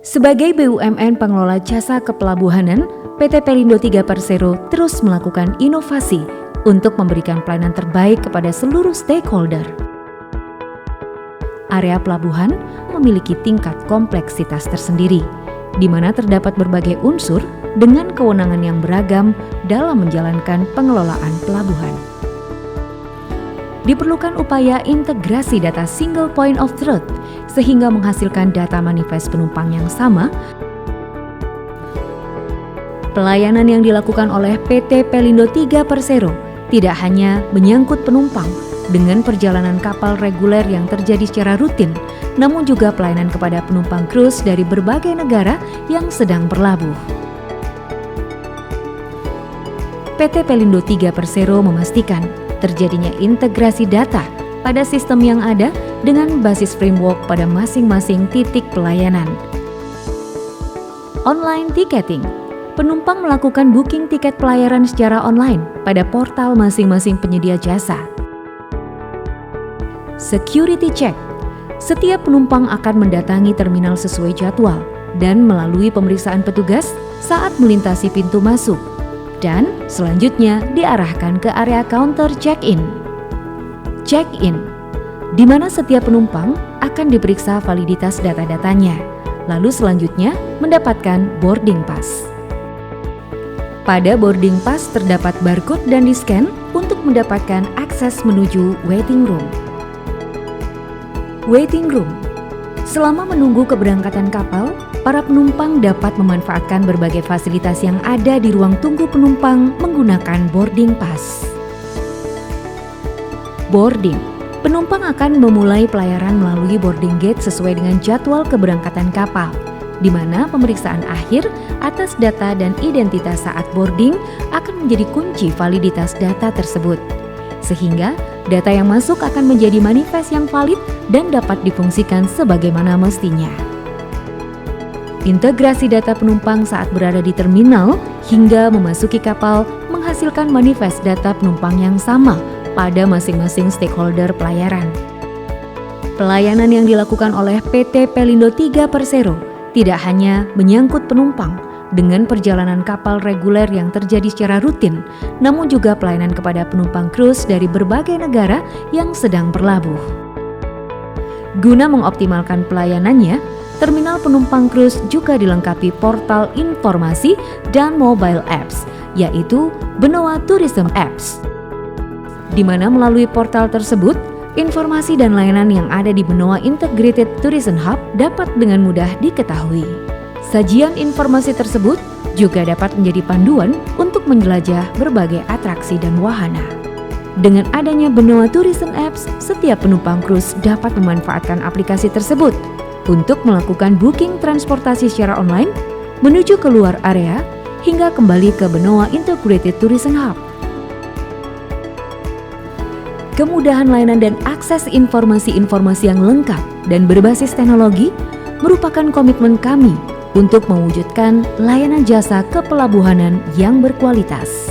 Sebagai BUMN pengelola jasa kepelabuhanan, PT Pelindo Tiga Persero terus melakukan inovasi untuk memberikan pelayanan terbaik kepada seluruh stakeholder. Area pelabuhan memiliki tingkat kompleksitas tersendiri, di mana terdapat berbagai unsur dengan kewenangan yang beragam dalam menjalankan pengelolaan pelabuhan. Diperlukan upaya integrasi data single point of truth sehingga menghasilkan data manifest penumpang yang sama. Pelayanan yang dilakukan oleh PT Pelindo Tiga Persero tidak hanya menyangkut penumpang dengan perjalanan kapal reguler yang terjadi secara rutin, namun juga pelayanan kepada penumpang cruise dari berbagai negara yang sedang berlabuh. PT Pelindo Tiga Persero memastikan terjadinya integrasi data pada sistem yang ada dengan basis framework pada masing-masing titik pelayanan. Online ticketing. Penumpang melakukan booking tiket pelayaran secara online pada portal masing-masing penyedia jasa. Security check. Setiap penumpang akan mendatangi terminal sesuai jadwal dan melalui pemeriksaan petugas saat melintasi pintu masuk, dan selanjutnya diarahkan ke area counter check-in. Check-in, di mana setiap penumpang akan diperiksa validitas data-datanya, lalu selanjutnya mendapatkan boarding pass. Pada boarding pass terdapat barcode dan di-scan untuk mendapatkan akses menuju waiting room. Waiting room. Selama menunggu keberangkatan kapal, para penumpang dapat memanfaatkan berbagai fasilitas yang ada di ruang tunggu penumpang menggunakan boarding pass. Boarding. Penumpang akan memulai pelayaran melalui boarding gate sesuai dengan jadwal keberangkatan kapal, di mana pemeriksaan akhir atas data dan identitas saat boarding akan menjadi kunci validitas data tersebut. Sehingga data yang masuk akan menjadi manifest yang valid dan dapat difungsikan sebagaimana mestinya. Integrasi data penumpang saat berada di terminal hingga memasuki kapal menghasilkan manifest data penumpang yang sama pada masing-masing stakeholder pelayaran. Pelayanan yang dilakukan oleh PT Pelindo Tiga Persero tidak hanya menyangkut penumpang dengan perjalanan kapal reguler yang terjadi secara rutin, namun juga pelayanan kepada penumpang cruise dari berbagai negara yang sedang berlabuh. Guna mengoptimalkan pelayanannya, terminal penumpang cruise juga dilengkapi portal informasi dan mobile apps, yaitu Benoa Tourism Apps. Di mana melalui portal tersebut, informasi dan layanan yang ada di Benoa Integrated Tourism Hub dapat dengan mudah diketahui. Sajian informasi tersebut juga dapat menjadi panduan untuk menjelajah berbagai atraksi dan wahana. Dengan adanya Benoa Tourism Apps, setiap penumpang cruise dapat memanfaatkan aplikasi tersebut untuk melakukan booking transportasi secara online, menuju keluar area, hingga kembali ke Benoa Integrated Tourism Hub. Kemudahan layanan dan akses informasi-informasi yang lengkap dan berbasis teknologi merupakan komitmen kami untuk mewujudkan layanan jasa kepelabuhanan yang berkualitas.